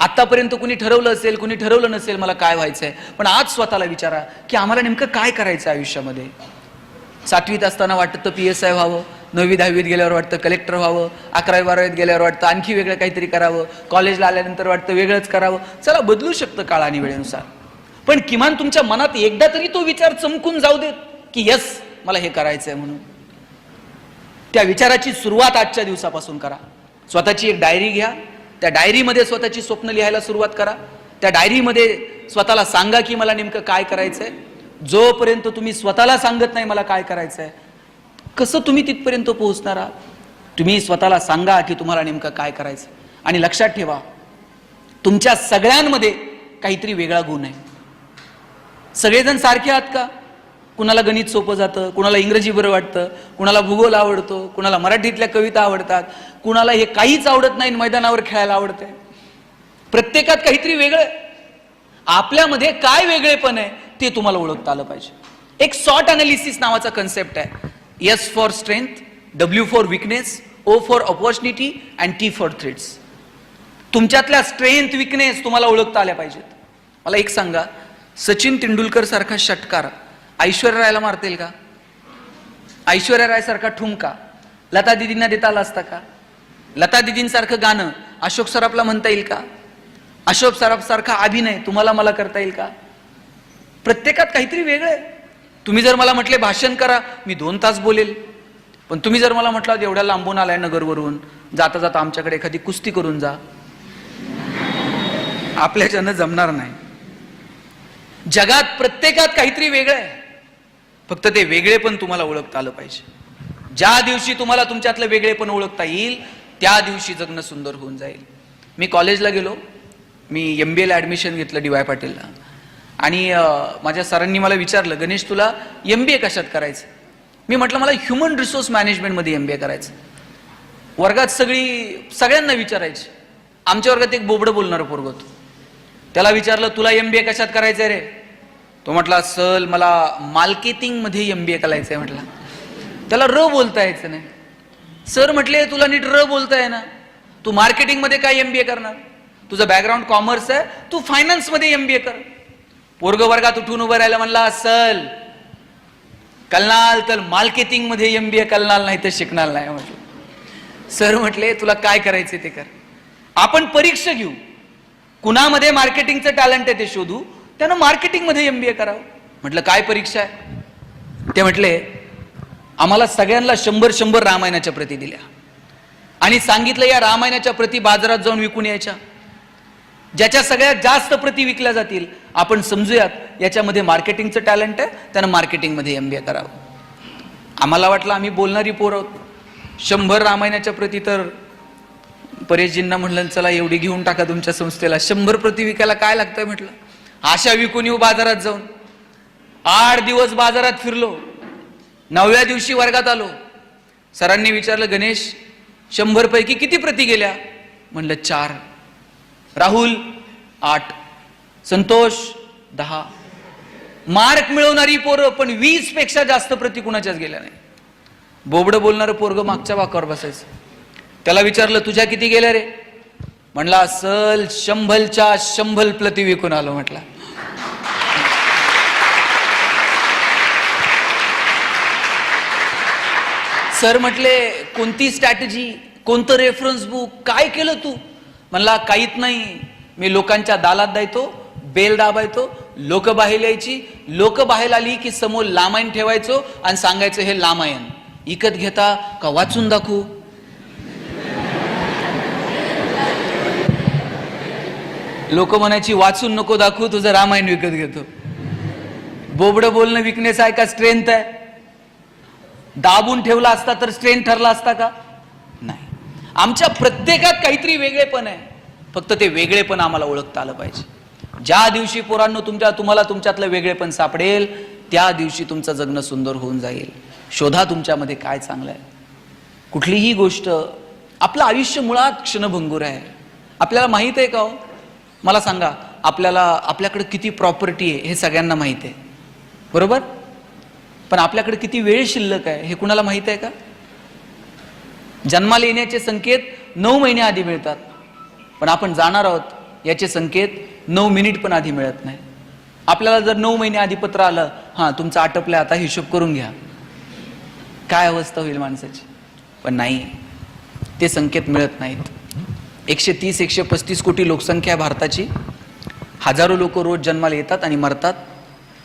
आतापर्यंत कुणी ठरवलं असेल, कुणी ठरवलं नसेल मला काय व्हायचंय, पण आज स्वतःला विचारा की आम्हाला नेमकं काय करायचं आयुष्यामध्ये. 7वीत असताना वाटतं PSI व्हावं, 9वी 10वीत गेल्यावर वाटतं कलेक्टर व्हावं, 11वी 12वीत गेल्यावर वाटतं आणखी वेगळं काहीतरी करावं, कॉलेजला आल्यानंतर वाटतं वेगळंच करावं. चला, बदलू शकतं काळ आणि वेळेनुसार, पण किमान तुमच्या मनात एकदा तरी तो विचार चमकून जाऊ देत की यस, मला हे करायचंय म्हणून. त्या विचाराची सुरुवात आजच्या दिवसापासून करा. स्वतःची एक डायरी घ्या, त्या डायरीमध्ये स्वतःची स्वप्न लिहायला सुरुवात करा. त्या डायरीमध्ये स्वतःला सांगा की मला नेमकं काय करायचंय. जोपर्यंत तुम्ही स्वतःला सांगत नाही मला काय करायचंय, कसं तुम्ही तिथपर्यंत पोहोचणार आहात. तुम्ही स्वतःला सांगा की तुम्हाला नेमकं काय करायचं. आणि लक्षात ठेवा, तुमच्या सगळ्यांमध्ये काहीतरी वेगळा गुण आहे. सगळेजण सारखे आहात का? कुणाला गणित सोपं जातं, कुणाला इंग्रजी बरं वाटतं, कुणाला भूगोल आवडतो, कुणाला मराठीतल्या कविता आवडतात, कुणाला हे काहीच आवडत नाही, मैदानावर खेळायला आवडतंय. प्रत्येकात काहीतरी वेगळं. आपल्यामध्ये काय वेगळेपण आहे ते तुम्हाला ओळखता आलं पाहिजे. एक सॉर्ट अनालिसिस नावाचा कन्सेप्ट आहे. S for strength, W for weakness, O for opportunity and T for threats. तुमच्यातल्या स्ट्रेंथ, विकनेस तुम्हाला ओळखता आल्या पाहिजेत. मला एक सांगा, सचिन तेंडुलकर सारखा षटकार ऐश्वर्या रायला मारतील का? ऐश्वर्या राय सारखा ठुमका लता दिदींना देता आला असता का? लता दिदींसारखं गाणं अशोक सराफला म्हणता येईल का? अशोक सराफ सारखा अभिनय तुम्हाला मला करता येईल का? प्रत्येकात काहीतरी वेगळं आहे. तुम्ही जर मला म्हटले भाषण करा, मी 2 तास बोलेल. पण तुम्ही जर मला म्हटलं एवढ्या लांबून आलाय नगरवरून, जाता जाता आमच्याकडे एखादी कुस्ती करून जा, आपल्याच्यानं जमणार नाही. जगात प्रत्येकात काहीतरी वेगळं आहे. फक्त ते वेगळे पण तुम्हाला ओळखता आलं पाहिजे. ज्या दिवशी तुम्हाला तुमच्यातलं वेगळे पण ओळखता येईल, त्या दिवशी जगणं सुंदर होऊन जाईल. मी कॉलेजला गेलो, मी MBA ला ऍडमिशन घेतलं DY पाटीलला. आणि माझ्या सरांनी मला विचारलं, गणेश तुला MBA कशात करायचं? मी म्हटलं मला ह्युमन रिसोर्स मॅनेजमेंटमध्ये MBA करायचं. वर्गात सगळ्यांना विचारायचे. आमच्या वर्गात एक बोबडं बोलणारं पोरग होतं. त्याला विचारलं तुला MBA कशात करायचंय रे? तो म्हटला सर मला मार्केटिंग मध्ये MBA करायचंय. म्हटलं त्याला र बोलता यायचं नाही. सर म्हटले तुला नीट र बोलता आहे ना, तू मार्केटिंग मध्ये काय MBA करणार? तुझं बॅकग्राऊंड कॉमर्स आहे, तू फायनान्स मध्ये MBA कर. पोरग वर्गात उठून उभं राहिला, म्हणला सर कलनाल तर मार्केटिंग मध्ये MBA कलनाल नाही तर शिकणार नाही. म्हटलं सर म्हटले तुला काय करायचे ते कर, आपण परीक्षा घेऊ, कुणामध्ये मार्केटिंगचं टॅलेंट आहे ते शोधू, त्यानं मार्केटिंग मध्ये MBA करावं. म्हटलं काय परीक्षा आहे? ते म्हटले आम्हाला सगळ्यांना 100 रामायणाच्या प्रती दिल्या आणि सांगितलं या रामायणाच्या प्रती बाजारात जाऊन विकून यायच्या. ज्याच्या सगळ्यात जास्त प्रती विकल्या जातील आपण समजूयात याच्यामध्ये मार्केटिंगचं टॅलेंट आहे, त्यानं मार्केटिंग मध्ये MBA करावं. आम्हाला वाटलं आम्ही बोलणारी पोर आहोत. 100 रामायणाच्या प्रती तर परेशजींना म्हणलं चला एवढी घेऊन टाका तुमच्या संस्थेला. 100 प्रती विकायला काय लागतंय म्हटलं. आशा विकून येऊ बाजारात जाऊन. 8 दिवस बाजारात फिरलो. 9व्या दिवशी वर्गात आलो. सरांनी विचारलं गणेश 100 पैकी किती प्रती गेल्या? म्हणलं 4. राहुल 8, संतोष 10. मार्क मिळवणारी पोरं पण 20 पेक्षा जास्त प्रती कुणाच्याच गेल्या नाही. बोबडं बोलणारं पोरग मागच्या वाकावर बसायचं. त्याला विचारलं तुझ्या किती गेल्या रे? म्हणला सल 100च्या 100 प्रती विकून आलो. म्हटला सर म्हटले कोणती स्ट्रॅटेजी, कोणतं रेफरन्स बुक, काय केलं तू? म्हणला काहीच नाही, मी लोकांच्या दालात द्यायचो, बेल दाबायचो, लोक बाहेर यायची, लोक बाहेर आली की समोर लामायण ठेवायचो आणि सांगायचं हे लामायण इकत घेता का वाचून दाखवू? लोक म्हणायची वाचून नको दाखवू, तुझं रामायण विकत घेतो. बोबडं बोलणं विकनेस आहे का स्ट्रेंथ आहे? दाबून ठेवला असता तर स्ट्रेंथ ठरला असता का? नाही. आमच्या प्रत्येकात काहीतरी वेगळेपण आहे. फक्त ते वेगळेपण आम्हाला ओळखता आलं पाहिजे. ज्या दिवशी पोरांनो तुम्हाला तुमच्यातलं वेगळेपण सापडेल त्या दिवशी तुमचं जगणं सुंदर होऊन जाईल. शोधा तुमच्यामध्ये काय चांगलं आहे. कुठलीही गोष्ट, आपलं आयुष्य मुळात क्षणभंगूर आहे. आपल्याला माहित आहे का हो? मला सांगा, आपल्याकडे किती प्रॉपर्टी आहे हे सगळ्यांना माहित आहे, बरोबर? पण आपल्याकडे किती वेळ शिल्लक आहे हे कुणाला माहित आहे का? जन्माला येण्याचे संकेत 9 महिने आधी मिळतात, पण आपण जाणार आहोत याचे संकेत 9 मिनिट पण आधी मिळत नाही. आपल्याला जर 9 महिने आधी पत्र आलं, हां तुमचं आटपलं आता हिशोब करून घ्या, काय अवस्था होईल माणसाची. पण नाही, ते संकेत मिळत नाहीत. 130-135 कोटी लोकसंख्या आहे भारताची. हजारो लोक रोज जन्माला येतात आणि मरतात.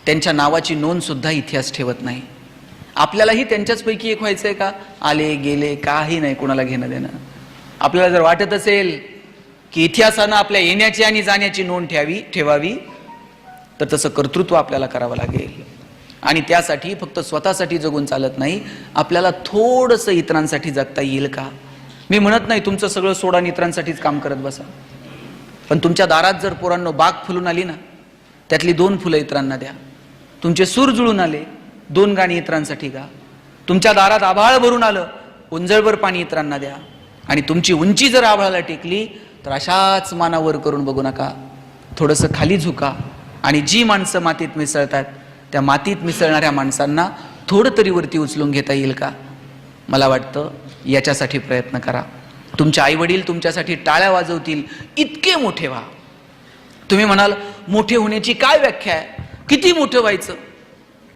त्यांच्या नावाची नोंद सुद्धा इतिहास ठेवत नाही. आपल्यालाही त्यांच्याचपैकी एक व्हायचंय का? आले गेले काही नाही कोणाला घेणं देणं. आपल्याला जर वाटत असेल की इतिहासानं आपल्या येण्याची आणि जाण्याची नोंद ठेवावी तर तसं कर्तृत्व आपल्याला करावं लागेल. आणि त्यासाठी फक्त स्वतःसाठी जगून चालत नाही, आपल्याला थोडंसं इतरांसाठी जगता येईल का? मी म्हणत नाही तुमचं सगळं सोडा आणि इतरांसाठीच काम करत बसा, पण तुमच्या दारात जर पोरांनो बाग फुलून आली ना, त्यातली 2 फुलं इतरांना द्या. तुमचे सूर जुळून आले, 2 गाणी इतरांसाठी गा. तुमच्या दारात आभाळ भरून आलं, उंजळभर पाणी इतरांना द्या. आणि तुमची उंची जर आभाळाला टेकली तर अशाच मानावर करून बघू नका, थोडंसं खाली झुका. आणि जी माणसं मातीत मिसळतात त्या मातीत मिसळणाऱ्या माणसांना थोडं तरी वरती उचलून घेता येईल का? मला वाटतं याच्यासाठी प्रयत्न करा. तुमचे आईवडील तुमच्यासाठी टाळ्या वाजवतील इतके मोठे व्हा. तुम्ही म्हणाल मोठे होण्याची काय व्याख्या आहे? किती मोठं व्हायचं?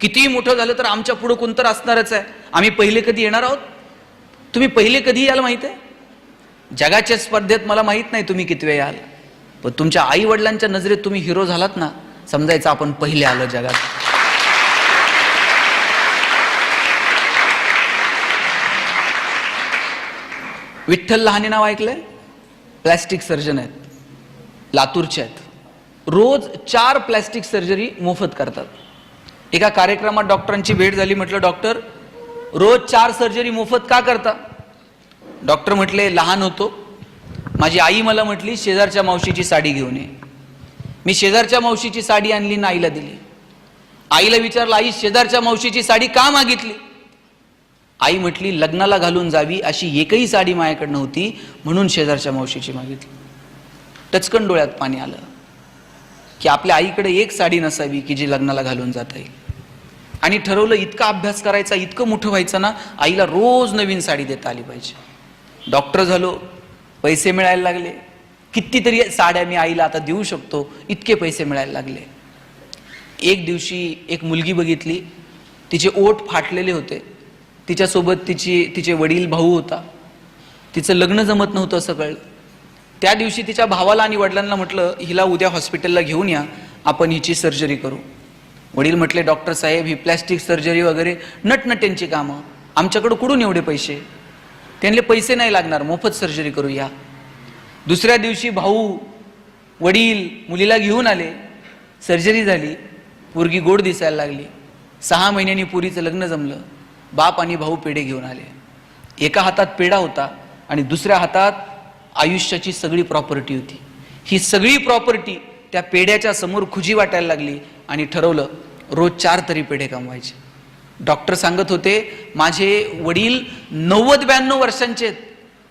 किती मोठं झालं तर आमच्या पुढं कोणतर असणारच आहे. आम्ही पहिले कधी येणार आहोत? तुम्ही पहिले कधी याल माहित आहे? जगाच्या स्पर्धेत मला माहित नाही तुम्ही किती वेळ याल, पण तुमच्या आई वडिलांच्या नजरेत तुम्ही हिरो झालात ना, समजायचं आपण पहिले आलो जगात. विठ्ठल लहाने नाव ऐकलंय? प्लॅस्टिक सर्जन आहेत, लातूरचे आहेत. रोज 4 प्लॅस्टिक सर्जरी मोफत करतात. एका कार्यक्रमात डॉक्टरांची भेट झाली. म्हटलं डॉक्टर रोज 4 सर्जरी मोफत का करता? डॉक्टर म्हटले लहान होतो, माझी आई मला म्हटली शेजारच्या मावशीची साडी घेऊन ये. मी शेजारच्या मावशीची साडी आणली ना आईला दिली. आईला विचारलं आई शेजारच्या मावशीची साडी का मागितली? आई म्हटली लग्नाला घालून जावी अशी एकही साडी माझ्याकडे नव्हती म्हणून शेजारच्या मावशीची मागितली. टचकन डोळ्यात पाणी आलं की आपल्या आईकडे एक साडी नसावी की जी लग्नाला घालून जाता येईल. आणि ठरवलं इतका अभ्यास करायचा, इतकं मोठं व्हायचं ना, आईला रोज नवीन साडी देता आली पाहिजे. डॉक्टर झालो, पैसे मिळायला लागले, कितीतरी साड्या मी आईला आता देऊ शकतो इतके पैसे मिळायला लागले. एक दिवशी एक मुलगी बघितली, तिचे ओठ फाटलेले होते, तिच्यासोबत तिचे वडील भाऊ होता. तिचं लग्न जमत नव्हतं असं कळलं. त्या दिवशी तिच्या भावाला आणि वडिलांना म्हटलं हिला उद्या हॉस्पिटलला घेऊन या, आपण हिची सर्जरी करू. वडील म्हटले डॉक्टर साहेब ही प्लॅस्टिक सर्जरी वगैरे नटनट्यांची कामं, आमच्याकडे कुठून एवढे पैसे? त्यांना पैसे नाही लागणार, मोफत सर्जरी करू या. दुसऱ्या दिवशी भाऊ वडील मुलीला घेऊन आले, सर्जरी झाली, पोरगी गोड दिसायला लागली. 6 महिन्यांनी पोरीचं लग्न जमलं. बाप आणि भाऊ पेढे घेऊन आले. एका हातात पेढा होता आणि दुसऱ्या हातात आयुष्याची सगळी प्रॉपर्टी होती. ही सगळी प्रॉपर्टी त्या पेढ्याच्या समोर खुजी वाटायला लागली आणि ठरवलं रोज 4 तरी पेढे कमवायचे. डॉक्टर सांगत होते माझे वडील 90-92 वर्षांचे आहेत,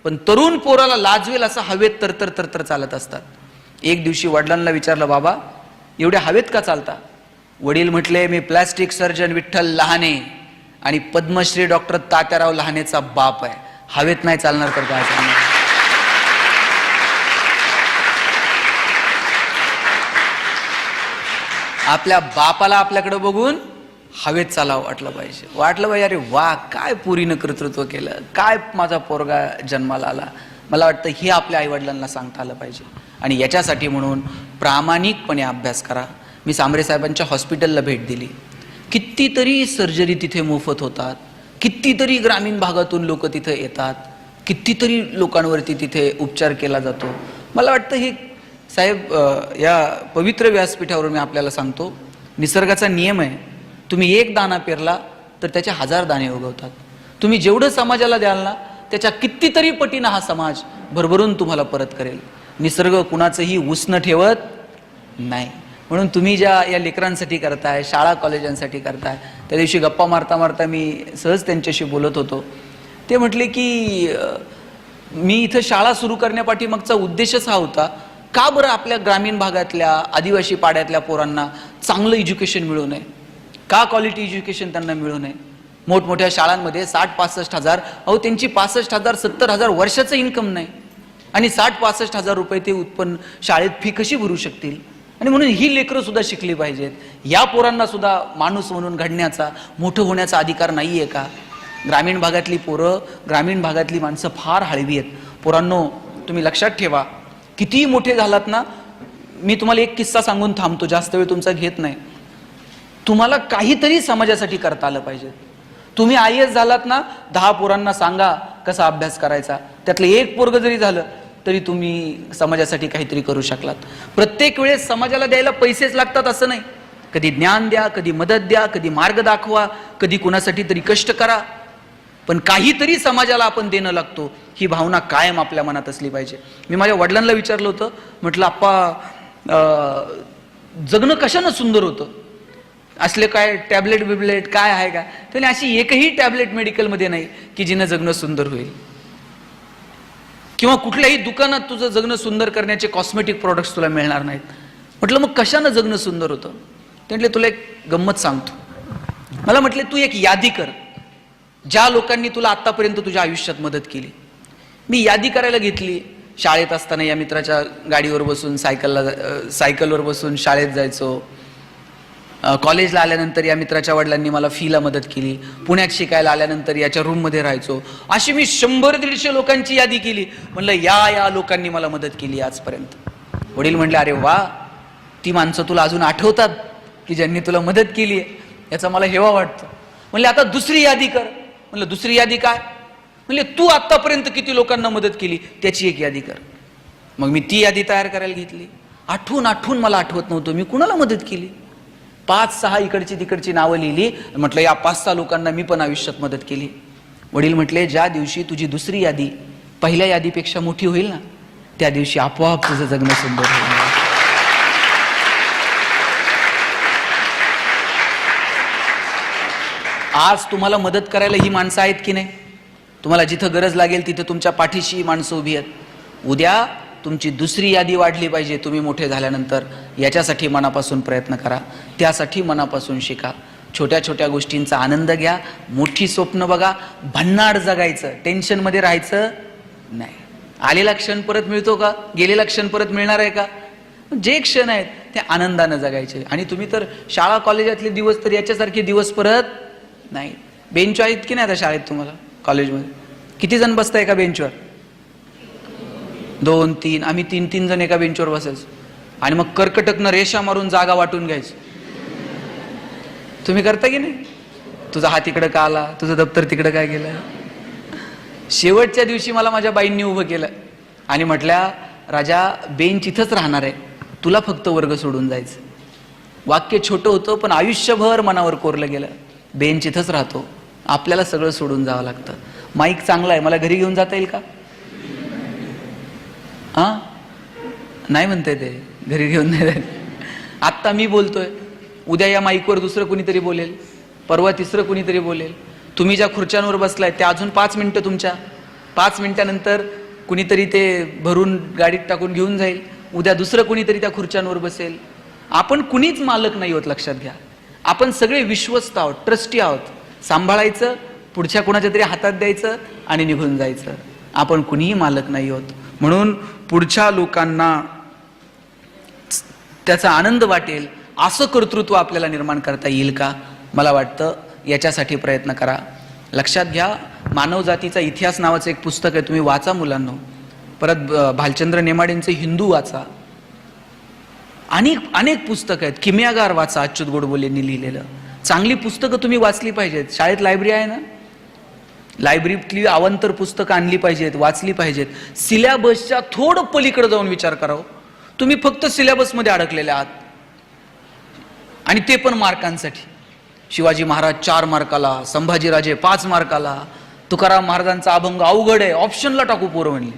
पण तरुण पोराला लाजवेल असं हवेत तरतर चालत असतात. एक दिवशी वडिलांना विचारलं बाबा एवढ्या हवेत का चालता? वडील म्हटले मी प्लॅस्टिक सर्जन विठ्ठल लहाने आणि पद्मश्री डॉक्टर तात्याराव लहानेचा बाप आहे, हवेत नाही चालणार तर काय चालणार? आपल्या बापाला आपल्याकडे बघून हवेत चालावं वाटलं पाहिजे. वाटलं पाहिजे अरे वा काय पुरीनं कर्तृत्व केलं, काय माझा पोरगा जन्माला आला. मला वाटतं हे आपल्या आईवडिलांना सांगता आलं पाहिजे. आणि याच्यासाठी म्हणून प्रामाणिकपणे अभ्यास करा. मी सांबरे साहेबांच्या हॉस्पिटलला भेट दिली. कितीतरी सर्जरी तिथे मोफत होतात, कितीतरी ग्रामीण भागातून लोक तिथे येतात, कितीतरी लोकांवरती तिथे उपचार केला जातो. मला वाटतं हे साहेब या पवित्र व्यासपीठावरून मी आपल्याला सांगतो, निसर्गाचा नियम आहे, तुम्ही 1 दाणा पेरला तर त्याचे 1000 दाणे उगवतात. तुम्ही जेवढं समाजाला द्याल ना त्याच्या कितीतरी पटीनं हा समाज भरभरून तुम्हाला परत करेल. निसर्ग कुणाचंही उसनं ठेवत नाही. म्हणून तुम्ही ज्या या लेकरांसाठी करताय, शाळा कॉलेजांसाठी करताय, त्या दिवशी गप्पा मारता मारता मी सहज त्यांच्याशी बोलत होतो. ते म्हटले की मी इथं शाळा सुरू करण्यापाठीमागचा उद्देशच हा होता, का बरं आपल्या ग्रामीण भागातल्या आदिवासी पाड्यातल्या पोरांना चांगलं एज्युकेशन मिळू नये, का क्वालिटी एज्युकेशन त्यांना मिळू नये. मोठमोठ्या शाळांमध्ये 60-65 हजार, अहो त्यांची 65,000 70,000 वर्षाचं इन्कम नाही. आणि 60-65 हजार रुपये ते उत्पन्न शाळेत फी कशी भरू शकतील? आणि म्हणून ही लेकरं सुद्धा शिकली पाहिजेत. या पोरांना सुद्धा माणूस म्हणून घडण्याचा, मोठं होण्याचा अधिकार नाहीये का? ग्रामीण भागातली पोरं, ग्रामीण भागातली माणसं फार हळवी आहेत. पोरांनो, तुम्ही लक्षात ठेवा, कितीही मोठे झालात ना, मी तुम्हाला एक किस्सा सांगून थांबतो, जास्त वेळ तुमचा घेत नाही. तुम्हाला काहीतरी समाजासाठी करता आलं पाहिजे. तुम्ही IAS झालात ना, 10 पोरांना सांगा कसा अभ्यास करायचा, त्यातलं एक पोरग जरी झालं तरी तुम्ही समाजासाठी काहीतरी करू शकलात. प्रत्येक वेळेस समाजाला द्यायला पैसेच लागतात असं नाही. कधी ज्ञान द्या, कधी मदत द्या, कधी मार्ग दाखवा, कधी कुणासाठी तरी कष्ट करा, पण काहीतरी समाजाला आपण देणं लागतो, ही भावना कायम आपल्या मनात असली पाहिजे. मी माझ्या वडिलांना विचारलं होतं, म्हटलं आप्पा जगणं कशानं सुंदर होतं, असले काय टॅबलेट बिबलेट काय आहे का? त्याने अशी एकही टॅबलेट मेडिकलमध्ये नाही की जिनं जगणं सुंदर होईल, किंवा कुठल्याही दुकानात तुझं जगणं सुंदर करण्याचे कॉस्मेटिक प्रोडक्ट्स तुला मिळणार नाहीत. म्हटलं मग कशानं जगणं सुंदर होतं? ते म्हटले तुला एक गंमत सांगतो. मला म्हटले तू एक यादी कर, ज्या लोकांनी तुला आतापर्यंत तुझ्या आयुष्यात मदत केली. मी यादी करायला घेतली. शाळेत असताना या मित्राच्या गाडीवर बसून सायकलवर बसून शाळेत जायचो. कॉलेजला आल्यानंतर या मित्राच्या वडिलांनी मला फीला मदत केली. पुण्यात शिकायला आल्यानंतर याच्या रूममध्ये राहायचो. अशी मी 100-150 लोकांची यादी केली. म्हणलं या लोकांनी मला मदत केली आजपर्यंत. वडील म्हणले अरे वा, ती माणसं तुला अजून आठवतात की ज्यांनी तुला मदत केली आहे, याचा मला हेवा वाटतं. म्हणले आता दुसरी यादी कर. म्हणलं दुसरी यादी काय? म्हणले तू आतापर्यंत किती लोकांना मदत केली त्याची एक यादी कर. मग मी ती यादी तयार करायला घेतली. आठवून मला आठवत नव्हतं मी कुणाला मदत केली. 5-6 इकडची तिकडची नावं लिहिली. म्हटलं या 5-6 लोकांना मी पण आयुष्यात मदत केली. वडील म्हटले ज्या दिवशी तुझी दुसरी यादी पहिल्या यादीपेक्षा मोठी होईल ना, त्या दिवशी आपोआप तुझं जगणं सुंदर होईल. आज तुम्हाला मदत करायला ही माणसं आहेत की नाही? तुम्हाला जिथं गरज लागेल तिथे तुमच्या पाठीशी माणसं उभी आहेत. उद्या तुमची दुसरी यादी वाढली पाहिजे तुम्ही मोठे झाल्यानंतर. याच्यासाठी मनापासून प्रयत्न करा, त्यासाठी मनापासून शिका. छोट्या छोट्या गोष्टींचा आनंद घ्या, मोठी स्वप्न बघा, भन्नाड जगायचं, टेन्शनमध्ये राहायचं नाही. आलेला क्षण परत मिळतो का? गेलेला क्षण परत मिळणार आहे का? जे क्षण आहेत ते आनंदानं जगायचे. आणि तुम्ही तर शाळा कॉलेजातले दिवस तर याच्यासारखे दिवस परत नाही. बेंच आहेत की नाही आता शाळेत तुम्हाला? कॉलेजमध्ये किती जण बसताय एका बेंचवर? 2-3. आम्ही 3-3 जण एका बेंचवर बसायचो आणि मग कर्कटकनं रेषा मारून जागा वाटून घ्यायची. तुम्ही करता की नाही? तुझा हात इकडं का आला, तुझं दप्तर तिकडं काय गेलं. शेवटच्या दिवशी मला माझ्या बाईंनी उभं केलं आणि म्हटल्या राजा बेंच इथंच राहणार आहे, तुला फक्त वर्ग सोडून जायचं. वाक्य छोटं होतं पण आयुष्यभर मनावर कोरलं गेलं. बेंच इथंच राहतो, आपल्याला सगळं सोडून जावं लागतं. माईक चांगला आहे, मला घरी घेऊन जाता येईल का? नाही म्हणते ते, घरी घेऊन नाही जायचं. आत्ता मी बोलतोय, उद्या या माईकवर दुसरं कुणीतरी बोलेल, परवा तिसरं कुणीतरी बोलेल. तुम्ही ज्या खुर्च्यांवर बसलाय त्या अजून 5 मिनिटं तुमच्या, 5 मिनिटानंतर कुणीतरी ते भरून गाडीत टाकून घेऊन जाईल. उद्या दुसरं कुणीतरी त्या खुर्च्यांवर बसेल. आपण कुणीच मालक नाही होत, लक्षात घ्या. आपण सगळे विश्वस्त आहोत, ट्रस्टी आहोत. सांभाळायचं, पुढच्या कुणाच्या तरी हातात द्यायचं आणि निघून जायचं. आपण कुणीही मालक नाही होत. म्हणून पुढच्या लोकांना त्याचा आनंद वाटेल असं कर्तृत्व आपल्याला निर्माण करता येईल का? मला वाटतं याच्यासाठी प्रयत्न करा. लक्षात घ्या, मानवजातीचा इतिहास नावाचं एक पुस्तक आहे, तुम्ही वाचा मुलांनो. परत भालचंद्र नेमाडेंचे हिंदू वाचा. अनेक पुस्तकं आहेत. किमयागार वाचा, अच्युत गोडबोलेंनी लिहिलेलं. चांगली पुस्तकं तुम्ही वाचली पाहिजेत. शाळेत लायब्ररी आहे ना, लायब्ररीतली अवांतर पुस्तकं आणली पाहिजेत, वाचली पाहिजेत. सिलेबसच्या थोडं पलीकडे जाऊन विचार करावं. तुम्ही फक्त सिलेबसमध्ये अडकलेले आहात आणि ते पण मार्कांसाठी. शिवाजी महाराज 4 मार्काला, संभाजीराजे 5 मार्काला, तुकाराम महाराजांचा अभंग अवघड आहे, ऑप्शनला टाकू पोरं म्हणले.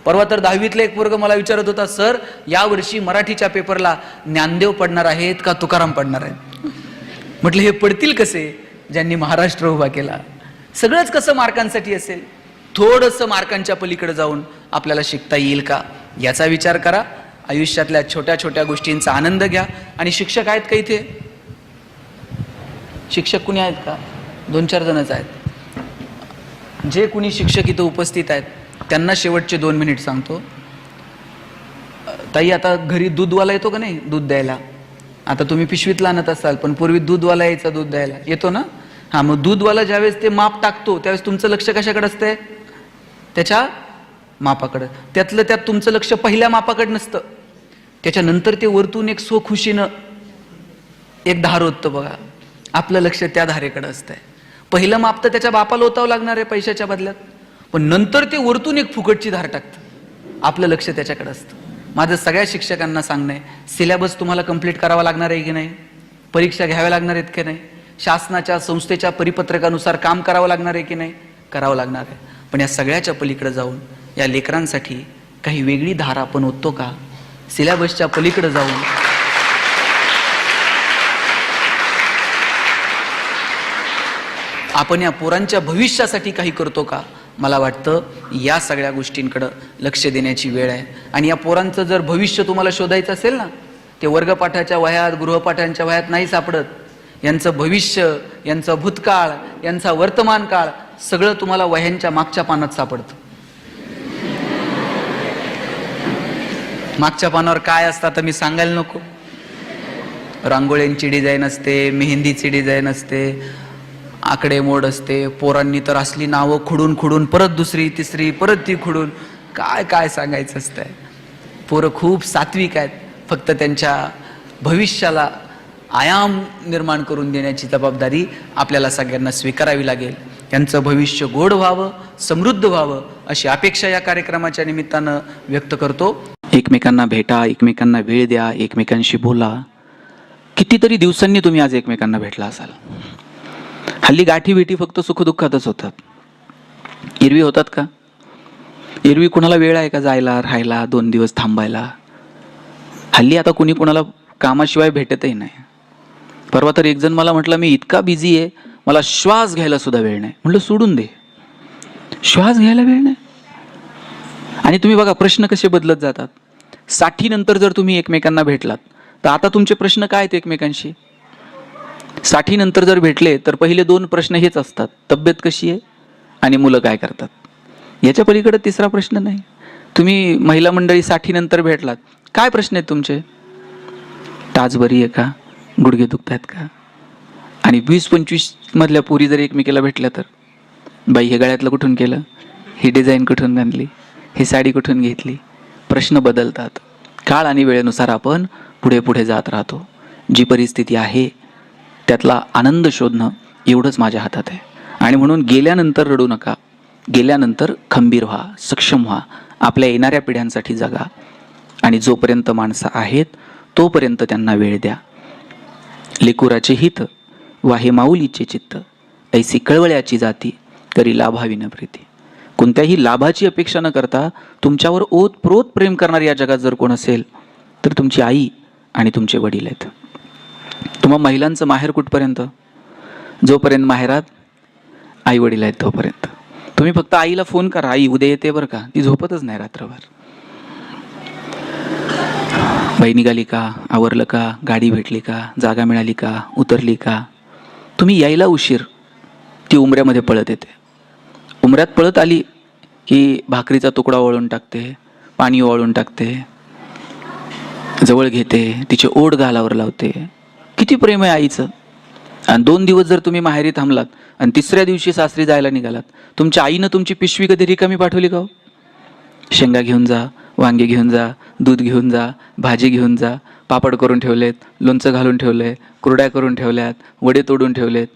परवा तर 10वीतला एक वर्ग मला विचारत होता, सर यावर्षी मराठीच्या पेपरला ज्ञानदेव पडणार आहेत का तुकाराम पडणार आहेत? म्हटलं हे पडतील कसे ज्यांनी महाराष्ट्र उभा केला. सगळंच कसं मार्कांसाठी असेल? थोडंसं मार्कांच्या पलीकडे जाऊन आपल्याला शिकता येईल का याचा विचार करा. आयुष्यातल्या छोट्या छोट्या गोष्टींचा आनंद घ्या. आणि शिक्षक आहेत का इथे? शिक्षक कुणी आहेत का? 2-4 जणच आहेत. जे कुणी शिक्षक इथं उपस्थित आहेत त्यांना शेवटचे 2 मिनिट सांगतो. ताई, आता घरी दूधवाला येतो का नाही दूध द्यायला? आता तुम्ही पिशवीतला आणत असाल, पण पूर्वी दूधवाला यायचा दूध द्यायला, येतो ना? हां, मग दूधवाला ज्यावेळेस ते माप टाकतो त्यावेळेस तुमचं लक्ष कशाकडे असतंय? त्याच्या मापाकडं. त्यातलं त्यात तुमचं लक्ष पहिल्या मापाकडे नसतं, त्याच्यानंतर ते वरतून एक स्वखुशीनं एक धार होतं बघा, आपलं लक्ष त्या धारेकडे असतंय. पहिलं माप तर त्याच्या बापाला ओतावं लागणार आहे पैशाच्या बदल्यात, पण नंतर ते वरतून एक फुकटची धार टाकतं, आपलं लक्ष त्याच्याकडे असतं. माझं सगळ्या शिक्षकांना सांगणं आहे, सिलेबस तुम्हाला कंप्लीट करावा लागणार आहे की नाही? परीक्षा घ्याव्या लागणार आहेत की नाही? शासनाच्या संस्थेच्या परिपत्रकानुसार काम करावं लागणार आहे की नाही? करावं लागणार आहे. पण या सगळ्याच्या पलीकडे जाऊन या लेकरांसाठी काही वेगळी धार आपण ओततो का? सिलेबसच्या पलीकडे जाऊन आपण या पोरांच्या भविष्यासाठी काही करतो का? मला वाटतं या सगळ्या गोष्टींकडं लक्ष देण्याची वेळ आहे. आणि या पोरांचं जर भविष्य तुम्हाला शोधायचं असेल ना, ते वर्गपाठाच्या वह्यात, गृहपाठांच्या वह्यात नाही सापडत. यांचं भविष्य, यांचा भूतकाळ, यांचा वर्तमान काळ सगळं तुम्हाला वह्यांच्या मागच्या पानात सापडतं. मागच्या पानावर काय असतं तर मी सांगायला नको. रांगोळ्यांची डिझाईन असते, मेहंदीची डिझाईन असते, आकडेमोड असते. पोरांनी तर असली नावं खुडून खुडून परत दुसरी तिसरी परत ती खुडून काय काय सांगायचं असतंय. पोरं खूप सात्विक आहेत, फक्त त्यांच्या भविष्याला आयाम निर्माण करून देण्याची जबाबदारी आपल्याला सगळ्यांना स्वीकारावी लागेल. त्यांचं भविष्य गोड व्हावं, समृद्ध व्हावं अशी अपेक्षा या कार्यक्रमाच्या निमित्तानं व्यक्त करतो. एकमेकांना भेटा, एकमेकांना वेळ द्या, एकमेकांशी बोला. कितीतरी दिवसांनी तुम्ही आज एकमेकांना भेटला असाल. हल्ली गाठी भेटी फक्त सुखदुःखातच होतात. एरवी होतात का? एरवी कुणाला वेळ आहे का जायला, राहायला, 2 दिवस थांबायला? हल्ली आता कुणी कुणाला कामाशिवाय भेटतही नाही. परवा तर एक जण मला म्हटलं, मी इतका बिझी आहे, मला श्वास घ्यायला सुद्धा वेळ नाही. म्हटलं सोडून दे, श्वास घ्यायला वेळ नाही. आणि तुम्ही बघा प्रश्न कसे बदलत जातात. 60 नंतर जर तुम्ही एकमेकांना भेटलात तर आता तुमचे प्रश्न काय आहेत एकमेकांशी? 60 नंतर जर भेटले तर पहिले 2 प्रश्न हेच असतात, तब्येत कशी आहे आणि मुलं काय करतात. याच्या पलीकडे तिसरा प्रश्न नाही. तुम्ही महिला मंडळी 60 नंतर भेटलात, काय प्रश्न आहेत तुमचे? टाच बरी आहे का? गुडघे दुखत आहेत का? आणि 20-25 मधल्या पोरी जर एकमेकीला भेटल्या तर, बाई हे गळ्यातलं कुठून केलं, ही डिझाईन कुठून घातली, ही साडी कुठून घेतली. प्रश्न बदलतात. काळ आणि वेळेनुसार आपण पुढे पुढे जात राहतो. जी परिस्थिती आहे त्यातला आनंद शोधणं एवढंच माझ्या हातात आहे. आणि म्हणून गेल्यानंतर रडू नका, गेल्यानंतर खंबीर व्हा, सक्षम व्हा, आपल्या येणाऱ्या पिढ्यांसाठी जगा. आणि जोपर्यंत माणसं आहेत तोपर्यंत त्यांना वेळ द्या. लेकुराचे हित वाहे माऊलीचे चित्त, ऐसी कळवळ्याची जाती करी लाभावी न प्रीती. कोणत्याही लाभाची अपेक्षा न करता तुमच्यावर ओतप्रोत प्रेम करणारी या जगात जर कोण असेल तर तुमची आई आणि तुमचे वडील आहेत. तुम्हा महिलांचं माहेर कुठपर्यंत? जोपर्यंत माहेरात आई वडील आहेत तोपर्यंत. तुम्ही फक्त आईला फोन करा, आई उद्या येते बरं का, ती झोपतच नाही रात्रभर. बाई निघाली का, आवरलं का, गाडी भेटली का, जागा मिळाली का, उतरली का. तुम्ही यायला उशीर, ती उमऱ्यामध्ये पळत येते. उमऱ्यात पळत आली की भाकरीचा तुकडा वळून टाकते, पाणी वळून टाकते, जवळ घेते, तिचे ओढ गालावर लावते. किती प्रेम आहे आईचं. आणि 2 दिवस जर तुम्ही माहेरी थांबलात आणि 3ऱ्या दिवशी सासरी जायला निघालात, तुमच्या आईनं तुमची पिशवी कधी रिकामी पाठवली का? शेंगा घेऊन जा, वांगे घेऊन जा, दूध घेऊन जा, भाजी घेऊन जा, पापड करून ठेवलेत, लोणचं घालून ठेवलंय, कुरड्या करून ठेवल्यात, वडे तोडून ठेवलेत.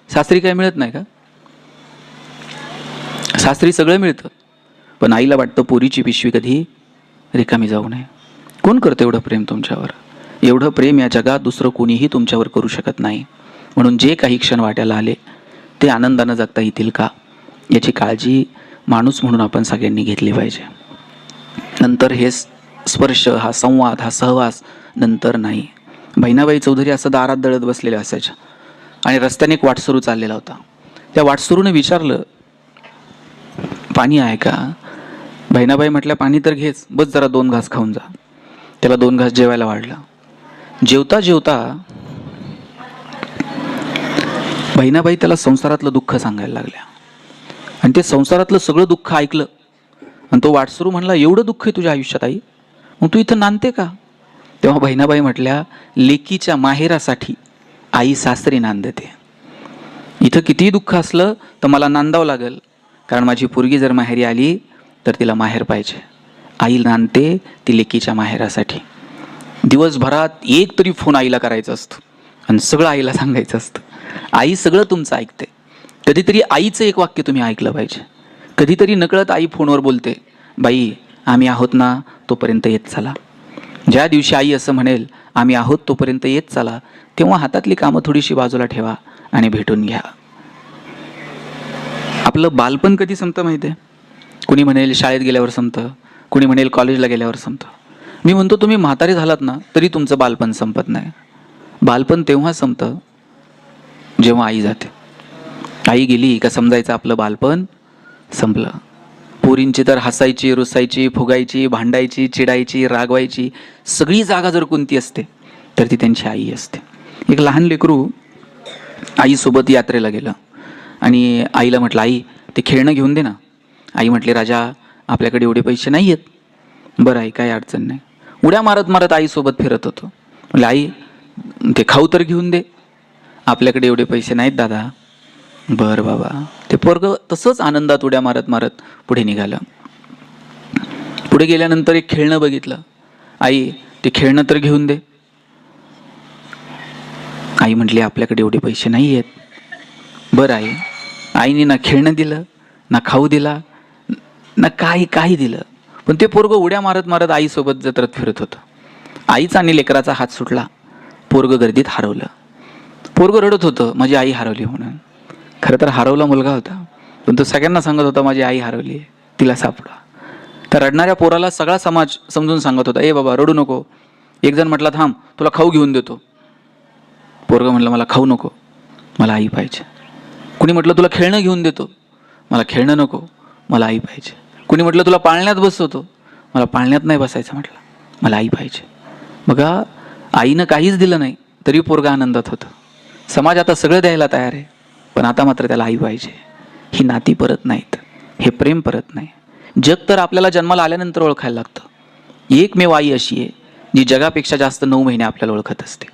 सासरी काय मिळत नाही का? सासरी सगळं मिळतं, पण आईला वाटतं पोरीची पिशवी कधी रिकामी जाऊ नये. कोण करतं एवढं प्रेम तुमच्यावर? एवढं प्रेम या जगात दुसरं कोणीही तुमच्यावर करू शकत नाही. म्हणून जे काही क्षण वाट्याला आले ते आनंदानं जगता येतील का याची काळजी माणूस म्हणून आपण सगळ्यांनी घेतली पाहिजे. नंतर हे स्पर्श, हा संवाद, हा सहवास नंतर नाही. बहिणाबाई चौधरी असं दारात दळत बसलेल्या असायच्या आणि रस्त्याने एक वाटसरू चाललेला होता. त्या वाटसरूने विचारलं, पाणी आहे का? बहिणाबाई म्हटल्या, पाणी तर घेच, बस जरा 2 घास खाऊन जा. त्याला 2 घास जेवायला वाढला. जेवता जेवता बहिणाबाई त्याला संसारातलं दुःख सांगायला लागल्या आणि ते संसारातलं सगळं दुःख ऐकलं आणि तो वाटसरू म्हणला, एवढं दुःख आहे तुझ्या आयुष्यात आई, मग तू इथं नांदते का? तेव्हा बहिणाबाई म्हटल्या, लेकीच्या माहेरासाठी आई सासरी नांदते. इथं कितीही दुःख असलं तर मला नांदावं लागेल, कारण माझी पोरगी जर माहेरी आली तर तिला माहेर पाहिजे. आई नांदते ती लेकीच्या माहेरासाठी. दिवसभरात एक तरी फोन आईला करायचा असतो आणि सगळं आईला सांगायचं असतं. आई सगळं तुमचं ऐकते. कधीतरी आईचं एक वाक्य तुम्ही ऐकलं पाहिजे. कधीतरी नकळत आई फोनवर बोलते, बाई आम्ही आहोत ना तोपर्यंत येत चला. ज्या दिवशी आई असं म्हणेल आम्ही आहोत तोपर्यंत येत चला, तेव्हा हातातली कामं थोडीशी बाजूला ठेवा आणि भेटून घ्या. आपलं बालपण कधी संपतं माहिती आहे? कुणी म्हणेल शाळेत गेल्यावर संपतं, कुणी म्हणेल कॉलेजला गेल्यावर संपतं. मी म्हणतो तुम्ही म्हातारे झालात ना तरी तुमचं बालपण संपत नाही. बालपण तेव्हा संपतं जेव्हा आई जाते. आई गेली का समजायचं आपलं बालपण संपलं. पोरींची तर हसायची, रुसायची, फुगायची, भांडायची, चिडायची, रागवायची सगळी जागा जर कोणती असते तर ती त्यांची आई असते. एक लहान लेकरू आईसोबत यात्रेला गेलं आणि आईला म्हटलं, आई ते खेळणं घेऊन दे ना. आई म्हटली, राजा आपल्याकडे एवढे पैसे नाही आहेत. बरं आई काही अडचण नाही. उड्या मारत मारत आईसोबत फिरत होतो. म्हटलं, आई ते खाऊ तर घेऊन दे. आपल्याकडे एवढे पैसे नाहीत दादा. बरं बाबा. ते पोरगं तसंच आनंदात उड्या मारत मारत पुढे निघालं. पुढे गेल्यानंतर एक खेळणं बघितलं. आई ते खेळणं तर घेऊन दे. आई म्हटली, आपल्याकडे एवढे पैसे नाही आहेत. बरं आई. आईने ना खेळणं दिलं, ना खाऊ दिला, ना काही दिलं. पण ते पोरगं उड्या मारत मारत आईसोबत जत्रत फिरत होतं. आईचा आणि लेकराचा हात सुटला. पोरगं गर्दीत हरवलं. पोरगं रडत होतं, माझी आई हरवली म्हणून. खरं तर हरवला मुलगा होता, पण तो सगळ्यांना सांगत होता माझी आई हरवली आहे, तिला सापडा. तर रडणाऱ्या पोराला सगळा समाज समजून सांगत होता, ए बाबा रडू नको. एक जण म्हटला, थांब तुला खाऊ घेऊन देतो. पोरगं म्हटलं, मला खाऊ नको, मला आई पाहिजे. कुणी म्हटलं तुला खेळणं घेऊन देतो. मला खेळणं नको, मला आई पाहिजे. कुणी म्हटलं तुला पाळण्यात बसवतो. मला पाळण्यात नाही बसायचं म्हटलं, मला आई पाहिजे. बघा आईनं काहीच दिलं नाही तरी पोरगा आनंदात होतं. समाज आता सगळं द्यायला तयार आहे, पण आता मात्र त्याला आई पाहिजे. ही नाती परत नाहीत, हे प्रेम परत नाही. जग तर आपल्याला जन्माला आल्यानंतर ओळखायला लागतं. एकमेव आई अशी आहे जी जगापेक्षा जास्त 9 महिने आपल्याला ओळखत असते.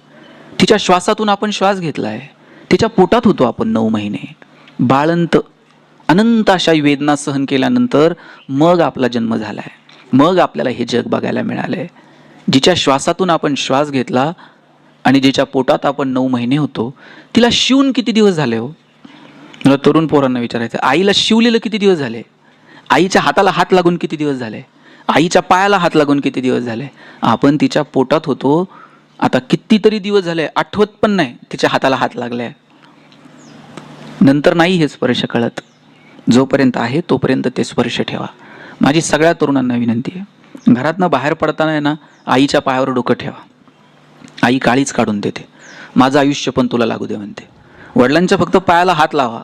तिच्या श्वासातून आपण श्वास घेतला आहे, तिच्या पोटात होतो आपण 9 महिने. बाळंत अनंत अशा वेदना सहन केल्यानंतर मग आपला जन्म झाला आहे, मग आपल्याला हे जग बघायला मिळालं आहे. जिच्या श्वासातून आपण श्वास घेतला आणि जिच्या पोटात आपण 9 महिने होतो, तिला शिवून किती दिवस झाले हो? मला तरुण पोरांना विचारायचं, आईला शिवलेलं किती दिवस झाले? आईच्या हाताला हात लागून किती दिवस झाले? आईच्या पायाला हात लागून किती दिवस झाले? आपण तिच्या पोटात होतो आता कितीतरी दिवस झाले, आठवत पण नाही तिच्या हाताला हात लागलाय. नंतर नाही हे स्पर्श कळत. जोपर्यंत आहे तोपर्यंत ते स्पर्श ठेवा. माझी सगळ्या तरुणांना विनंती आहे, घरातनं बाहेर पडताना आहे ना आईच्या पायावर डोकं ठेवा. आई काळीच काढून देते. माझं आयुष्य पण तुला लागू दे म्हणते. वडिलांच्या फक्त पायाला हात लावा.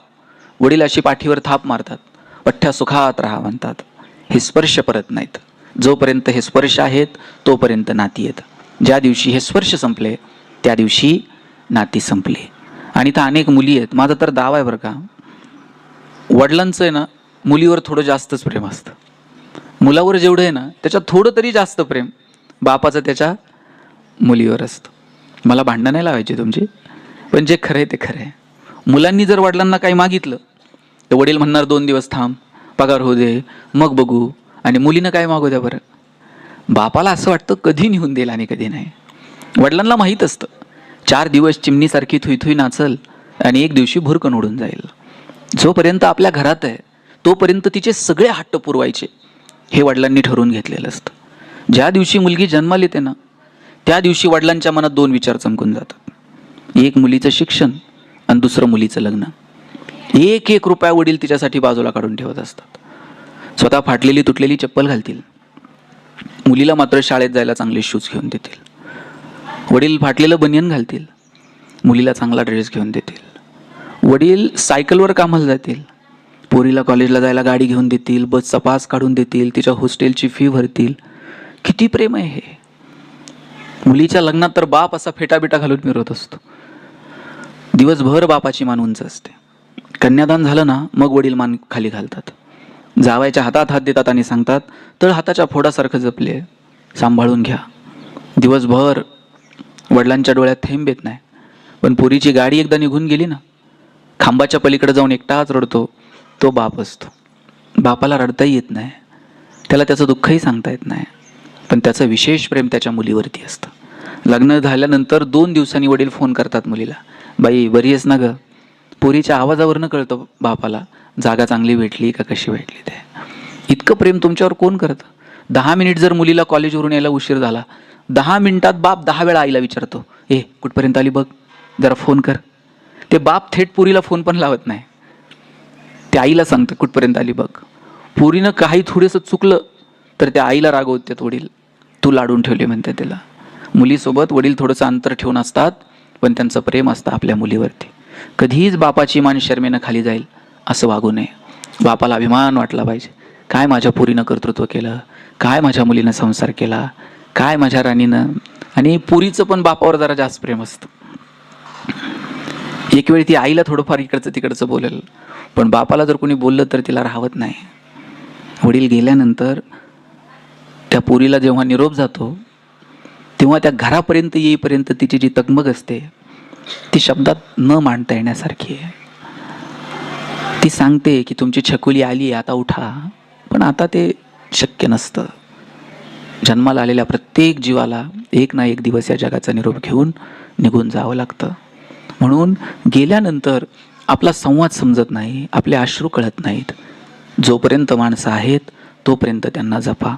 वडील अशी पाठीवर थाप मारतात, पठ्ठ्या सुखात राहा म्हणतात. हे स्पर्श परत नाहीत. जोपर्यंत हे स्पर्श आहेत तोपर्यंत नाती आहेत. ज्या दिवशी हे स्पर्श संपले त्या दिवशी नाती संपली. आणि इथं अनेक मुली आहेत. माझा तर दावा आहे बरं का, वडिलांचं आहे ना मुलीवर थोडं जास्तच प्रेम असतं. मुलावर जेवढं आहे ना त्याच्यात थोडं तरी जास्त प्रेम बापाचं त्याच्या मुलीवर असतं. मला भांडणं नाही लावायची तुमची, पण जे खरं आहे ते खरं आहे. मुलांनी जर वडिलांना काही मागितलं तर वडील म्हणणार 2 दिवस थांब, पगार होऊ दे, मग बघू. आणि मुलीनं काय मागू द्या बरं. बापाला असं वाटतं कधी निघून देईल आणि कधी नाही. वडिलांना माहीत असतं 4 दिवस चिमणीसारखी थुई नाचल आणि एक दिवशी भुरकन उडून जाईल. जोपर्यंत आपल्या घरात आहे तोपर्यंत तिचे सगळे हट्ट पुरवायचे हे वडिलांनी ठरवून घेतलेलं असतं. ज्या दिवशी मुलगी जन्माला येते ना त्या दिवशी वडिलांच्या मनात 2 विचार चमकून जातात. एक मुलीचं शिक्षण आणि दुसरं मुलीचं लग्न. 1-1 रुपया वडील तिच्यासाठी बाजूला काढून ठेवत असतात. स्वतः फाटलेली तुटलेली चप्पल घालतील, मुलीला मात्र शाळेत जायला चांगले शूज घेऊन देतील. वडील फाटलेलं बनियन घालतील, मुलीला चांगला ड्रेस घेऊन देतील. वडील सायकलवर कामाला जातील, पोरीला कॉलेजला जायला गाडी घेऊन देतील, बसचा पास काढून देतील, तिच्या हॉस्टेलची फी भरतील. किती प्रेम आहे हे. मुलीच्या लग्नात तर बाप असा फेटाबिटा घालून मिरवत असतो. दिवसभर बापाची मान उंच असते. कन्यादान झालं ना मग वडील मान खाली घालतात. जावायच्या हातात हात देतात आणि सांगतात, तळ हाताच्या फोडासारखं जपले, सांभाळून घ्या. दिवसभर वडिलांच्या डोळ्यात थेंब येत नाही, पण पोरीची गाडी एकदा निघून गेली ना, खांबाच्या पलीकडे जाऊन एकटाच रडतो तो बाप असतो. बापाला रडताही येत नाही, त्याला त्याचं दुःखही सांगता येत नाही, पण त्याचं विशेष प्रेम त्याच्या मुलीवरती असतं. लग्न झाल्यानंतर 2 दिवसांनी वडील फोन करतात मुलीला, बाई बरी आहेस ना गं? पोरीच्या आवाजावरनं कळतं बापाला जागा चांगली भेटली का कशी भेटली ते. इतकं प्रेम तुमच्यावर कोण करतं? 10 मिनिट जर मुलीला कॉलेजवरून यायला उशीर झाला, 10 मिनिटात बाप 10 वेळा आईला विचारतो, ए कुठपर्यंत आली बघ, जरा फोन कर. ते बाप थेट पुरीला फोन पण लावत नाही, ते आईला सांगतं कुठपर्यंत आली बघ. पुरीनं काही थोडंसं चुकलं तर त्या आईला रागवतात वडील, तू लाडून ठेवली म्हणते त्याला. मुलीसोबत वडील थोडंसं अंतर ठेवून असतात, पण त्यांचं प्रेम असतं आपल्या मुलीवरती. कधीच बापाची मान शर्मेनं खाली जाईल असं वागू नये. बापाला अभिमान वाटला पाहिजे, काय माझ्या पुरीनं कर्तृत्व केलं, काय माझ्या मुलीनं संसार केला, काय माझ्या राणीनं. आणि पुरीचं पण बापावर जरा जास्त प्रेम असतं. एक वेळ ती आईला थोडंफार इकडचं तिकडचं बोलेल, पण बापाला जर कोणी बोललं तर तिला राहवत नाही. वडील गेल्यानंतर त्या पुरीला जेव्हा निरोप जातो, तेव्हा त्या घरापर्यंत येईपर्यंत तिची जी तगमग असते ती शब्दात न मांडता येण्यासारखी आहे. ती सांगते की तुमची छकुली आली आहे, आता उठा, पण आता ते शक्य नसतं. जन्माला आलेल्या प्रत्येक जीवाला एक ना एक दिवस या जगाचा निरोप घेऊन निघून जावं लागतं. म्हणून गेल्यानंतर आपला संवाद समजत नाही, आपले अश्रू कळत नाहीत. जोपर्यंत माणसं आहेत तोपर्यंत त्यांना जपा,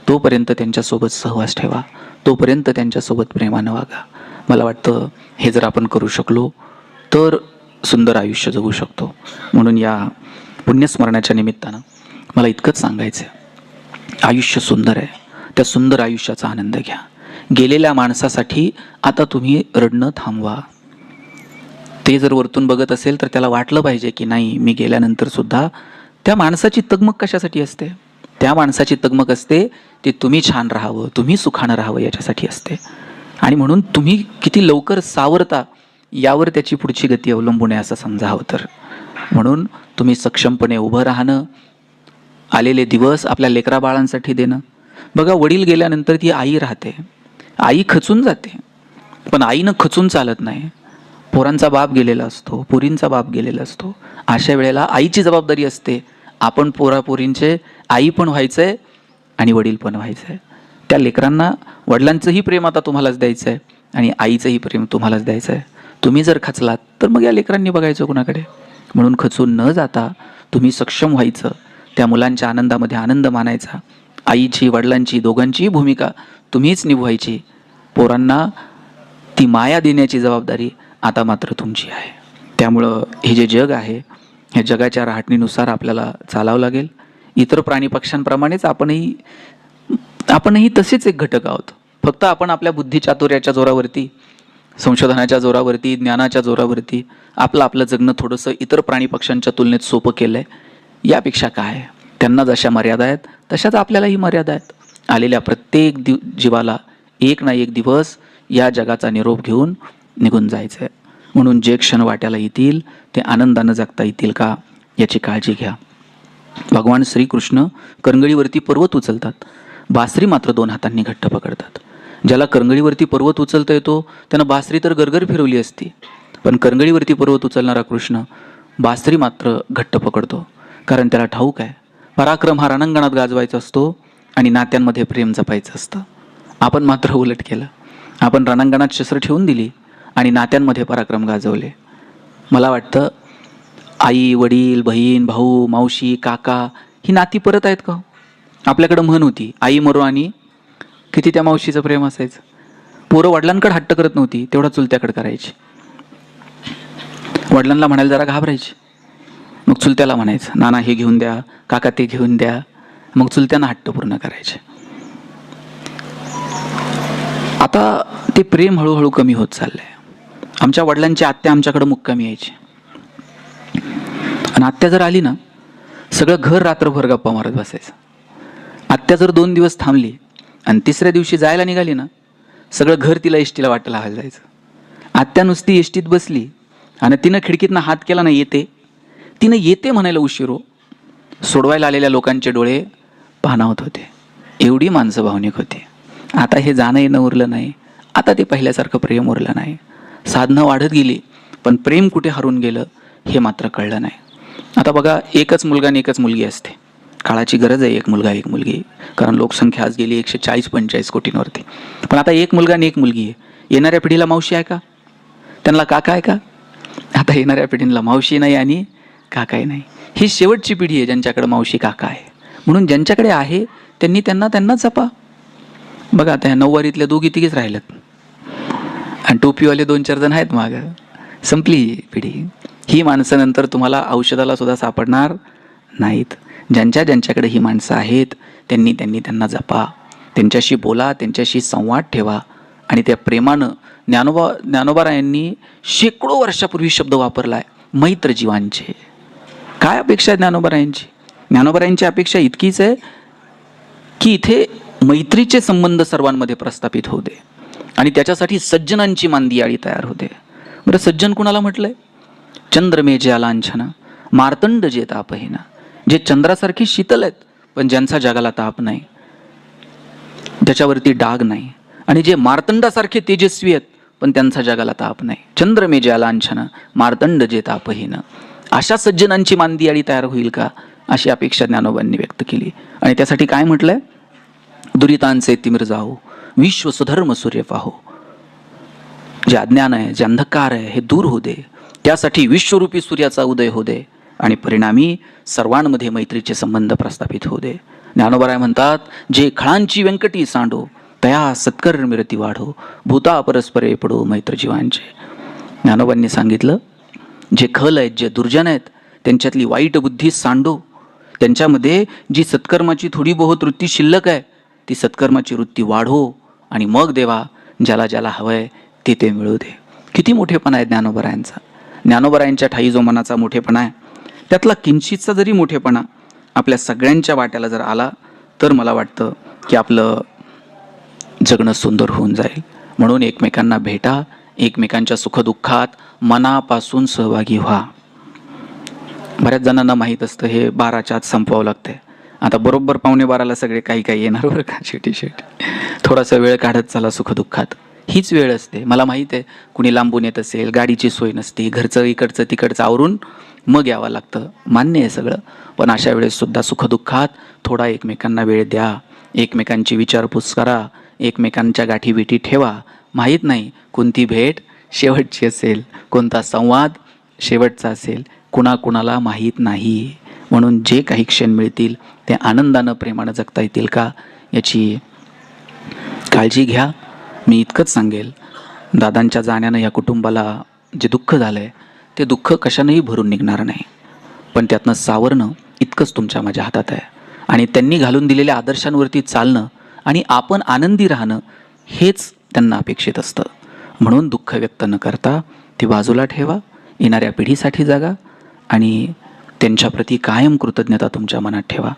तोपर्यंत त्यांच्यासोबत सहवास ठेवा, तोपर्यंत त्यांच्यासोबत प्रेमानं वागा. मला वाटतं हे जर आपण करू शकलो तर सुंदर आयुष्य जगू शकतो. म्हणून या पुण्यस्मरणाच्या निमित्तानं मला इतकंच सांगायचं आहे, आयुष्य सुंदर आहे, त्या सुंदर आयुष्याचा आनंद घ्या. गेलेल्या माणसासाठी आता तुम्ही रडणं थांबवा. ते जर वरतून बघत असेल तर त्याला वाटलं पाहिजे की नाही, मी गेल्यानंतर सुद्धा त्या माणसाची तगमग कशासाठी असते? त्या माणसाची तगमग असते ते तुम्ही छान राहावं, तुम्ही सुखानं राहावं याच्यासाठी असते. आणि म्हणून तुम्ही किती लवकर सावरता यावर त्याची पुढची गती अवलंबून आहे असं समजावं. तर म्हणून तुम्ही सक्षमपणे उभं राहणं, आलेले दिवस आपल्या लेकरा बाळांसाठी देणं. बघा, वडील गेल्यानंतर ती आई राहते, आई खचून जाते, पण आईनं खचून चालत नाही. पोरांचा बाप गेलेला असतो, पोरींचा बाप गेलेला असतो, अशा वेळेला आईची जबाबदारी असते, आपण पोरापोरींचे आई पण व्हायचंय आणि वडील पण व्हायचंय. त्या लेकरांना वडिलांचंही प्रेम आता तुम्हालाच द्यायचं आहे आणि आईचंही प्रेम तुम्हालाच द्यायचं आहे. तुम्ही जर खचलात तर मग या लेकरांनी बघायचं कुणाकडे? म्हणून खचून न जाता तुम्ही सक्षम व्हायचं, त्या मुलांच्या आनंदामध्ये आनंद मानायचा. आईची वडिलांची दोघांचीही भूमिका तुम्हीच निभवायची. पोरांना ती माया देण्याची जबाबदारी आता मात्र तुमची आहे. त्यामुळं हे जे जग आहे, ह्या जगाच्या राहणीनुसार आपल्याला चालावं लागेल. इतर प्राणी पक्ष्यांप्रमाणेच आपणही तसेच एक घटक आहोत. फक्त आपण आपल्या बुद्धिचातुर्याच्या जोरावरती, संशोधनाच्या जोरावरती, ज्ञानाच्या जोरावरती आपलं जगणं थोडंसं इतर प्राणी पक्ष्यांच्या तुलनेत सोपं केलं आहे. यापेक्षा काय, त्यांना जशा मर्यादा आहेत तशाच आपल्यालाही मर्यादा आहेत. आलेल्या प्रत्येक जीवाला एक ना एक दिवस या जगाचा निरोप घेऊन निघून जायचं आहे. म्हणून जे क्षण वाट्याला येतील ते आनंदानं जगता येतील का याची काळजी घ्या. भगवान श्रीकृष्ण करंगळीवरती पर्वत उचलतात, बासरी मात्र 2 हातांनी घट्ट पकडतात. ज्याला करंगळीवरती पर्वत उचलता येतो त्यानं बासरी तर गरगर फिरवली असती, पण करंगळीवरती पर्वत उचलणारा कृष्ण बासरी मात्र घट्ट पकडतो. कारण त्याला ठाऊक आहे, पराक्रम हा रणांगणात गाजवायचा असतो आणि नात्यांमध्ये प्रेम जपायचं असतं. आपण मात्र उलट केलं, आपण रणांगणात शस्त्र ठेवून दिली आणि नात्यांमध्ये पराक्रम गाजवले. मला वाटतं आई, वडील, बहीण, भाऊ, मावशी, काका ही नाती परत आहेत का? आपल्याकडं म्हण होती, आई मरो आणि किती त्या मावशीचं प्रेम असायचं. पोरं वडिलांकडे हट्ट करत नव्हती, तेवढा चुलत्याकडे करायची. वडिलांना म्हणायला जरा घाबरायची, मग चुलत्याला म्हणायचं नाना हे घेऊन द्या, काका ते घेऊन द्या, मग चुलत्यांना हट्ट पूर्ण करायचे. आता ते प्रेम हळूहळू कमी होत चाललंय. आमच्या वडिलांची आत्या आमच्याकडे मुक्कामी यायची आणि आत्या जर आली ना, सगळं घर रात्रभर गप्पा मारत बसायचं. आत्या जर 2 दिवस थांबली आणि 3ऱ्या दिवशी जायला निघाली ना, सगळं घर तिला एसटीला वाटलं लावायला जायचं. आत्या नुसती एसटीत बसली आणि तिनं खिडकीतनं हात केला ना, येते, तिनं येते म्हणायला उशीर हो, सोडवायला आलेल्या लोकांचे डोळे पाणावत होते. एवढी माणसं भावनिक होती. आता हे जाणं येणं उरलं नाही. आता ते पहिल्यासारखं प्रेम उरलं नाही. साधनं वाढत गेली, पण प्रेम कुठे हरून गेलं हे मात्र कळलं नाही. आता बघा, एकच मुलगा आणि एकच मुलगी असते. काळाची गरज आहे एक मुलगा एक मुलगी, कारण लोकसंख्या आज गेली 140-145 कोटींवरती. पण आता एक मुलगा आणि एक मुलगी आहे. येणाऱ्या पिढीला मावशी आहे का? त्यांना काका आहे का? आता येणाऱ्या पिढीला मावशी नाही आणि काकाही नाही. ही शेवटची पिढी आहे ज्यांच्याकडे मावशी काका आहे. म्हणून ज्यांच्याकडे आहे त्यांनी त्यांना जपा. बघा, आता नऊवारीतल्या दोघी तिघीच राहिल्यात आणि टोपीवाले 2-4 जण आहेत मागं. संपली पिढी. ही माणसं नंतर तुम्हाला औषधाला सुद्धा सापडणार नाहीत. ज्यांच्याकडे ही माणसं आहेत त्यांना जपा, त्यांच्याशी बोला, त्यांच्याशी संवाद ठेवा. आणि त्या प्रेमानं ज्ञानोबारायांनी शेकडो वर्षापूर्वी शब्द वापरला आहे, मैत्र जीवांचे. काय अपेक्षा आहे ज्ञानोबारायांची? ज्ञानोबारायांची अपेक्षा इतकीच आहे की इथे मैत्रीचे संबंध सर्वांमध्ये प्रस्थापित होऊ दे आणि त्याच्यासाठी सज्जनांची मांदियाळी तयार होते. बरं, सज्जन कुणाला म्हटलंय? चंद्रमे जे लांछन मार्तंड जे तापहीन, जे चंद्रासारखे शीतल आहेत पण ज्यांचा जगाला ताप नाही, ज्याच्यावरती डाग नाही, आणि जे मार्तंडासारखे तेजस्वी आहेत पण त्यांचा जगाला ताप नाही. चंद्रमे जे लांछन मार्तंड जे तापहीन, अशा सज्जनांची मांदियाळी तयार होईल का, अशी अपेक्षा ज्ञानोबांनी व्यक्त केली. आणि त्यासाठी काय म्हटलंय? दुरितांचे तिमिर जाओ, विश्व सुधर्म सूर्य पाहो. जे अज्ञान आहे, जे अंधकार आहे, हे दूर होऊ दे. त्यासाठी विश्वरूपी सूर्याचा उदय होऊ दे आणि परिणामी सर्वांमध्ये मैत्रीचे संबंध प्रस्थापित होऊ दे. ज्ञानोबराय म्हणतात, जे खळांची व्यंकटी सांडो, तया सत्कर मिरती वाढो, भूता परस्परे पडो मैत्र जीवांचे. ज्ञानोबांनी सांगितलं, जे खल आहेत, जे दुर्जन आहेत, त्यांच्यातली वाईट बुद्धी सांडो. त्यांच्यामध्ये जी सत्कर्माची थोडी बहुत वृत्ती शिल्लक आहे, ती सत्कर्माची वृत्ती वाढो आणि मग देवा ज्याला ज्याला हवंय ते मिळू दे. किती मोठेपणा आहे ज्ञानोबरायांचा. ज्ञानोबरायांच्या ठाई जो मनाचा मोठेपणा आहे, त्यातला किंचितचा जरी मोठेपणा आपल्या सगळ्यांच्या वाट्याला जर आला तर मला वाटतं की आपलं जगणं सुंदर होऊन जाईल. म्हणून एकमेकांना भेटा, एकमेकांच्या सुखदुःखात मनापासून सहभागी व्हा. बऱ्याच जणांना माहीत असतं हे 12च्या आत संपवावं लागतंय. आता बरोबर 11:45 सगळे काही येणार बरं का. शेवटी थोडासा वेळ काढत चला सुखदुःखात. हीच वेळ असते. मला माहीत आहे, कुणी लांबून येत असेल, गाडीची सोय नसते, घरचं इकडचं तिकडचं आवरून मग यावं लागतं, मान्य आहे सगळं. पण अशा वेळेस सुद्धा सुखदुःखात थोडा एकमेकांना वेळ द्या, एकमेकांची विचारपूस करा, एकमेकांच्या गाठीबिठी ठेवा. माहीत नाही कोणती भेट शेवटची असेल, कोणता संवाद शेवटचा असेल, कुणाला माहीत नाही. म्हणून जे काही क्षण मिळतील ते आनंदानं प्रेमानं जगता येतील का याची काळजी घ्या. मी इतकंच सांगेल, दादांच्या जाण्यानं या कुटुंबाला जे दुःख झालं आहे ते दुःख कशानंही भरून निघणार नाही, पण त्यातनं सावरणं इतकंच तुमच्या माझ्या हातात आहे. आणि त्यांनी घालून दिलेल्या आदर्शांवरती चालणं आणि आपण आनंदी राहणं हेच त्यांना अपेक्षित असतं. म्हणून दुःख व्यक्त न करता ते बाजूला ठेवा, येणाऱ्या पिढीसाठी जगा आणि त्यांच्याप्रती कायम कृतज्ञता तुमच्या मनात ठेवा.